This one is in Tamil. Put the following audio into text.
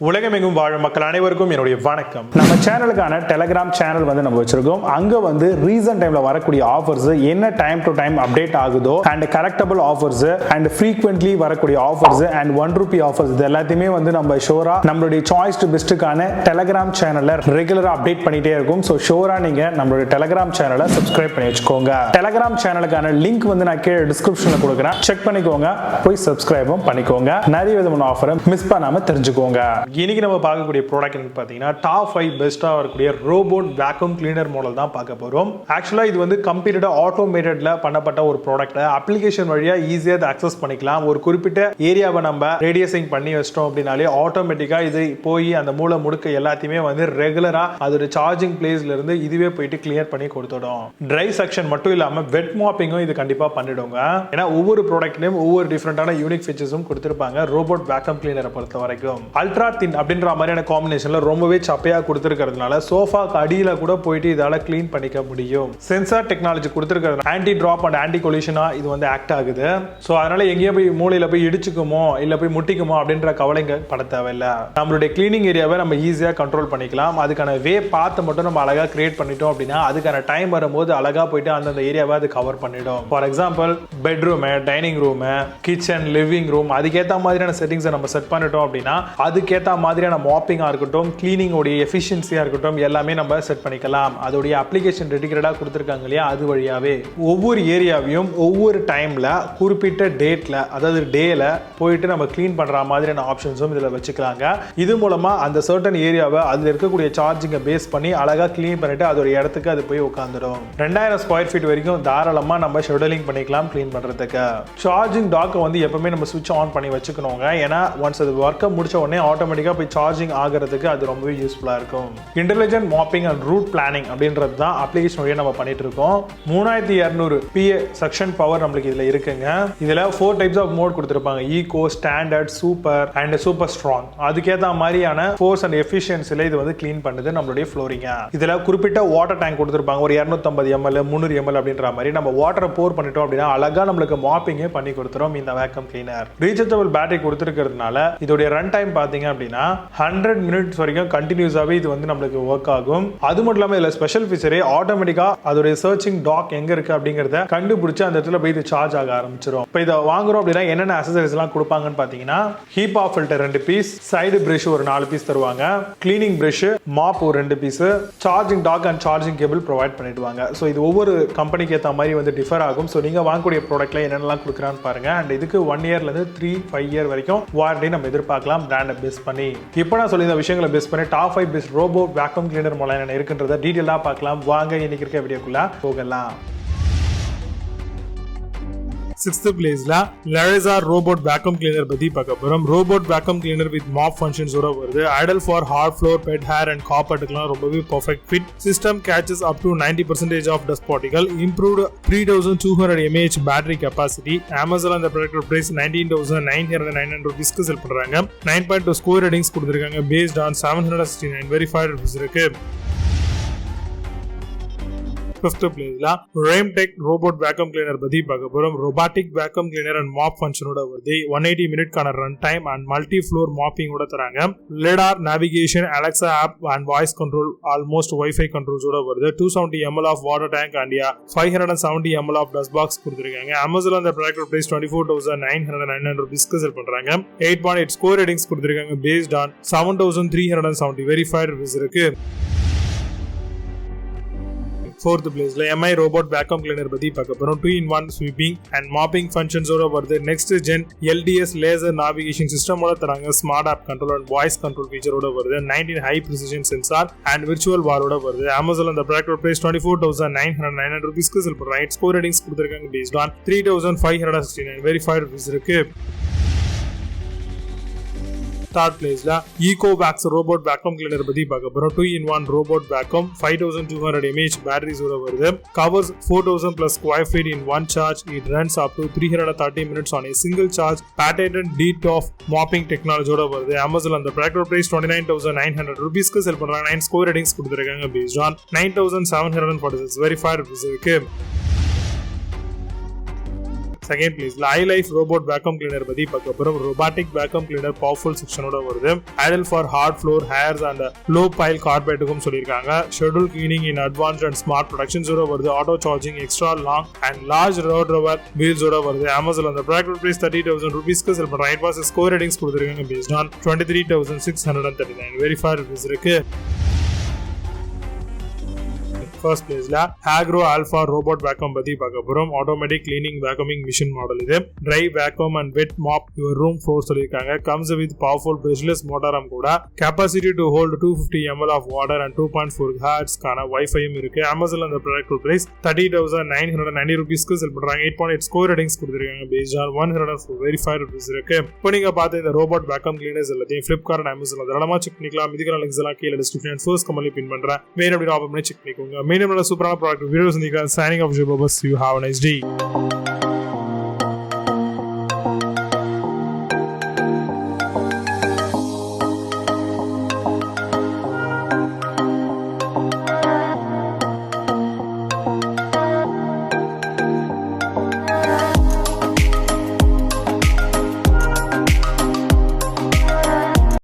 உலகமெங்கும் வாழும் மக்கள் அனைவருக்கும் என்னுடைய வணக்கம். நம்ம சேனலுக்கான டெலிகிராம் சேனல் நம்ம வச்சிருக்கோம். அங்க ரீசன்ட் டைம்ல வரக்கூடிய ஆஃபர்ஸ் என்ன டைம் டு டைம் அப்டேட் ஆகுதோ and correctable offers and frequently வரக்கூடிய ஆஃபர்ஸ் அண்ட் ₹1 ஆஃபர்ஸ் இது எல்லாத்தையுமே நம்ம ஷோரா நம்மளுடைய சாய்ஸ் டு பெஸ்ட்டுக்கான டெலிகிராம் சேனல்ல ரெகுலரா அப்டேட் பண்ணிட்டே இருக்கும். ஸோ ஷோரா நீங்க நம்மளுடைய டெலிகிராம் சேனலை சப்ஸ்கிரைப் பண்ணி வச்சுக்கோங்க. டெலிகிராம் சேனலுக்கான லிங்க் நான் கீழே டிஸ்கிரிப்ஷன்ல கொடுக்குறேன், செக் பண்ணிக்கோங்க, போய் சப்ஸ்கிரைபும் பண்ணிக்கோங்க. நிறைய விதமான ஆஃபரை மிஸ் பண்ணாம தெரிஞ்சுக்கோங்க. இன்னைக்கு நம்ம பார்க்கக்கூடிய ப்ராடக்ட் பார்த்தீங்கன்னா டாப் 5 பெஸ்ட்டாக வரக்கூடிய ரோபோட் வேக்யூம் கிளீனர் மாடல் தான் பார்க்க போகிறோம். ஆக்சுவலாக இது கம்ப்ளீட்டாக ஆட்டோமேட்டட்ல பண்ணப்பட்ட ஒரு ப்ராடக்ட். அப்ளிகேஷன் வழியாக ஈஸியாக அதை அக்சஸ் பண்ணிக்கலாம். ஒரு குறிப்பிட்ட ஏரியாவை நம்ம ரேடியஸிங் பண்ணி வச்சிட்டோம் அப்படின்னாலே ஆட்டோமேட்டிக்காக இது போய் அந்த மூளை முடுக்க எல்லாத்தையுமே ரெகுலராக அதோட சார்ஜிங் பிளேஸ்ல இருந்து இதுவே போயிட்டு கிளியர் பண்ணி கொடுத்துடும். ட்ரை செக்ஷன் மட்டும் இல்லாமல் வெட் மாப்பிங்கும் இது கண்டிப்பாக பண்ணிடுங்க. ஏன்னா ஒவ்வொரு ப்ராடக்ட்லையும் ஒவ்வொரு டிஃப்ரெண்டான யூனிக் ஃபீச்சர்ஸும் கொடுத்துருப்பாங்க. ரோபோட் வேக்யூம் கிளீனரை பொறுத்த வரைக்கும் அல்ட்ரா தின் அப்படின்ற மாதிரியான காம்பினேஷன்ல ரொம்பவே சப்பையா கொடுத்திருக்கிறதுனால சோஃபாக்கு அடியில கூட போயிட்டு இதால கிளீன் பண்ணிக்க முடியும். சென்சார் டெக்னாலஜி கொடுத்திருக்கிறது ஆன்டி டிராப் அண்ட் ஆன்டி கொலிஷனா இது ஆக்ட் ஆகுது. ஸோ அதனால எங்கேயோ போய் மூளையில போய் இடிச்சுக்குமோ இல்ல போய் முட்டிக்குமோ அப்படின்ற கவலைங்க பட தேவையில்லை. நம்மளுடைய கிளீனிங் ஏரியாவை நம்ம ஈஸியா கண்ட்ரோல் பண்ணிக்கலாம். அதுக்கான வே பார்த்து மட்டும் நம்ம அழகா கிரியேட் பண்ணிட்டோம் அப்படின்னா அதுக்கான டைம் வரும்போது அழகா போயிட்டு அந்தந்த ஏரியாவை அது கவர் பண்ணிடும். For example bedroom, dining room, kitchen, living room அதுக்கேற்ற மாதிரியான செட்டிங்ஸை நம்ம செட் பண்ணிட்டோம் அப்படின்னா அதுக்கேற்ற மாதிரியான மாப்பிங்கா இருக்கட்டும், கிளீனிங் உடைய எஃபிஷியன்சியா இருக்கட்டும் எல்லாமே நம்ம செட் பண்ணிக்கலாம். அதோடைய அப்ளிகேஷன் டெடிகேட்டடா கொடுத்திருக்காங்க இல்லையா, அது வழியாவே ஒவ்வொரு ஏரியாவையும் ஒவ்வொரு டைம்ல குறிப்பிட்ட டேட்ல அதாவது டேல போயிட்டு நம்ம கிளீன் பண்ற மாதிரியான ஆப்ஷன்ஸும் இதுல வச்சுக்கலாங்க. இது மூலமா அந்த சர்டன் ஏரியாவை அதுல இருக்கக்கூடிய சார்ஜிங்கை பேஸ் பண்ணி அழகா கிளீன் பண்ணிட்டு அதோட இடத்துக்கு அது போய் உட்காந்துடும். 2000 ஸ்கொயர் ஃபீட் வரைக்கும் தாராளமா நம்ம ஷெட்யூலிங் பண்ணிக்கலாம் கிளீன் பண்றதுக்கு. சார்ஜிங் டாக்கை எப்பவுமே நம்ம சுவிட்ச் ஆன் பண்ணி வச்சுக்கணுங்க. ஏன்னா ஒன்ஸ் அது ஒர்க்கை முடிச்ச உடனே ஆட்டோமேட்டிக்கா போய் சார்ஜிங் ஆகிறதுக்கு அது ரொம்பவே யூஸ்ஃபுல்லா இருக்கும். Intelligent mapping and route planning அப்படின்றது தான் அப்ளிகேஷன் வழியா நம்ம பண்ணிட்டு இருக்கோம். 3200 PA செக்ஷன் பவர் நம்மளுக்கு இதுல இருக்குங்க. இதுல 4 டைப்ஸ் ஆஃப் மோட் கொடுத்திருப்பாங்க. Eco, standard, super and super strong. அதுக்கேற்ற மாதிரியான ஃபோர்ஸ் அண்ட் எஃபிஷியன்சில இது கிளீன் பண்ணுது நம்மளுடைய ஃப்ளோரிங்க. இதுல குறிப்பிட்ட வாட்டர் டேங்க் கொடுத்திருப்பாங்க. ஒரு 250 ml 300 ml அப்படின்ற மாதிரி நம்ம வாட்டரை போர் பண்ணிட்டோம் அப்படின்னா அழகா நம்மளுக்கு மாப்பிங்கே பண்ணி கொடுத்துரும் இந்த வேக்யூம் கிளீனர். ரீசார்ஜபிள் பேட்டரி கொடுத்திருக்கிறதுனால இதோட ரன் டைம் பாத்தீங்க அப்படின்னா 100 மினிட்ஸ் வரைக்கும் கண்டினியூஸாவே இது நம்மளுக்கு ஒர்க் ஆகும். அது மட்டும் இல்லாம இதுல ஸ்பெஷல் ஃபீச்சரே ஆட்டோமேட்டிக்கா அதோட சர்ச்சிங் டாக் எங்க இருக்கு அப்படிங்கறத கண்டுபிடிச்சு அந்த இடத்துல போய் இது சார்ஜ் ஆக ஆரம்பிச்சிடும். இப்போ இதை வாங்குறோம் அப்படின்னா என்னென்ன அக்சசரிஸ் எல்லாம் கொடுப்பாங்கன்னு பாத்தீங்கன்னா heap of filter 2 piece, side brush ஒரு 4 பீஸ் தருவாங்க, கிளீனிங் பிரஷ், மாப் ஒரு 2 piece, charging dock and charging cable provide பண்ணிடுவாங்க. ஸோ இது ஒவ்வொரு கம்பெனிக்கு ஏற்ற மாதிரி டிஃபர் ஆகும். ஸோ நீங்க வாங்கக்கூடிய ப்ராடக்ட்ல என்னென்னலாம் கொடுக்குறான்னு பாருங்க. அண்ட் இதுக்கு 1 இயர்ல இருந்து 3-5 இயர் வரைக்கும் வாரண்டி நம்ம எதிர்பார்க்கலாம் பிராண்டை பேஸ் பண்ணி. இப்போ நான் சொல்லி இந்த விஷயங்களை பேஸ் பண்ணி top 5 best robo vacuum cleaner மூலம் என்ன இருக்குன்றத டீடைலா பார்க்கலாம். வாங்க இன்னைக்கு இருக்க வீடியோக்குள்ள போகலாம். 6th பிளேஸ்ல Laresar robot vacuum cleaner பத்தி பார்க்க போறோம். robot vacuum cleaner with mop functions ஓட வருது. ideal for hard floor, pet hair and carpetக்குலாம் ரொம்பவே perfect fit. system catches up to 90% of dust particle. improved 3200 mAh battery capacity. Amazon அந்த ப்ராடக்ட் பிரைஸ் 19,999 ரூபீஸ்க்கு செல் பண்றாங்க. 9.2 ஸ்கோர் ரேட்டிங்ஸ் கொடுத்திருக்காங்க based on 769 verified reviews இருக்கு. 5th பிளேஸ்ல Dreametech robot vacuum cleaner பத்தி பார்க்க போறோம். robotic vacuum cleaner and mop function ஓட வருது. 180 மினிட்கான run time and multi floor mapping ஓட தராங்க. LiDAR navigation, Alexa app and voice control, almost Wi-Fi controls ஓட வருது. 270 ml of water tank and 570 ml of dust box கொடுத்திருக்காங்க. Amazon அந்த ப்ராடக்ட் பிரைஸ் 24,999 ரூபீஸ்க்கு செல் பண்றாங்க. 8.8 ஸ்கோர் ரேட்டிங்ஸ் கொடுத்திருக்காங்க based on 7,370 verified reviews இருக்கு. 4th பிளேஸ்ல MI robot vacuum cleaner பத்தி பார்க்க போறோம். 2-in-1 sweeping and mopping functions ஓட வருது. next gen LDS laser navigation system ஓட தராங்க. smart app control and voice control feature ஓட வருது. 19 high precision sensor and virtual bar ஓட வருது. Amazon அந்த ப்ராடக்ட் பிரைஸ் 24,999 ரூபீஸ்க்கு செல் பண்றாங்க. ஸ்கோர் ரேட்டிங்ஸ் கொடுத்திருக்காங்க based on 3,569 verified reviews இருக்கு. 3rd பிளேஸ்ல Ecovacs robot vacuum cleaner பத்தி பார்க்க போறோம். 2-in-1 robot vacuum, 5200 mAh batteries ஓட வருது. covers 4000 plus square feet in one charge. it runs up to 330 minutes on a single charge. patented DTOF mopping technology ஓட வருது. Amazon அந்த ப்ராடக்ட் பிரைஸ் 29,900 ரூபீஸ்க்கு செல் பண்றாங்க. 9 ஸ்கோர் ரேட்டிங்ஸ் கொடுத்திருக்காங்க based on 9,746 verified reviews இருக்கு. செகண்ட் பிளேஸ்ல Ilife ரோபோட் வேக்கம் கிளீனர் பத்தி பார்க்க போறோம். robotic vacuum cleaner பவர்ஃபுல் செக்ஷனோட வருது. Ideal for hard floor hairs and low pile கார்பெட்டுக்கும் சொல்லியிருக்காங்க. Schedule cleaning in advanced and smart ப்ரொடக்ஷன்ஸோட வருது. Auto charging, extra long and large road rover வீல்ஸோட வருது. அமேசான் அந்த ப்ராடக்ட் பிரைஸ் 30,000 rupeesக்கு செல் பண்றாங்க. இட் வாஸ் ஸ்கோர் ரேட்டிங்ஸ் கொடுத்திருக்காங்க based on 23,639 வெரிஃபைட் ரிவ்யூஸ் இருக்கு. ஃபர்ஸ்ட் பிளேஸ்ல Agaro Alpha ரோபோட் வேக்கம் பத்தி பார்க்க போறோம். Automatic cleaning vacuuming machine model இது. Dry vacuum and wet mop your room floor சொல்லியிருக்காங்க. கம்ஸ் வித் பவர்ஃபுல் பிரஷ்லெஸ் மோட்டாரும் கூட. Capacity to hold 250 ml of water and 2.4 GHz கான வைஃபையும் இருக்கு. அமேசான்ல அந்த ப்ராடக்ட் பிரைஸ் 30,990 rupeesக்கு செல் பண்றாங்க. 8.8 ஸ்கோர் ரேட்டிங்ஸ் கொடுத்திருக்காங்க based on 104 வெரிஃபைட் ரிவ்யூஸ் இருக்கு. இப்போ நீங்க பார்த்த இந்த ரோபோட் வேக்கம் கிளீனர்ஸ் எல்லாத்தையும் Flipkart, Amazon அதெல்லாமா செக் பண்ணிக்கலாம். இதுக்கான லிங்க்ஸ் எல்லாம் கீழே டிஸ்கிரிப்ஷன் ஃபர்ஸ்ட் கமெண்ட்ல பின் பண்றேன். வேற எப்படி ஆஃப் பண்ணி செக் பண்ணிக்கோங்க. மீண்டும் சூப்பரான ப்ராடக்ட் வீடியோஸ் சந்திக்கலாம். Signing off. See you. Have a nice day.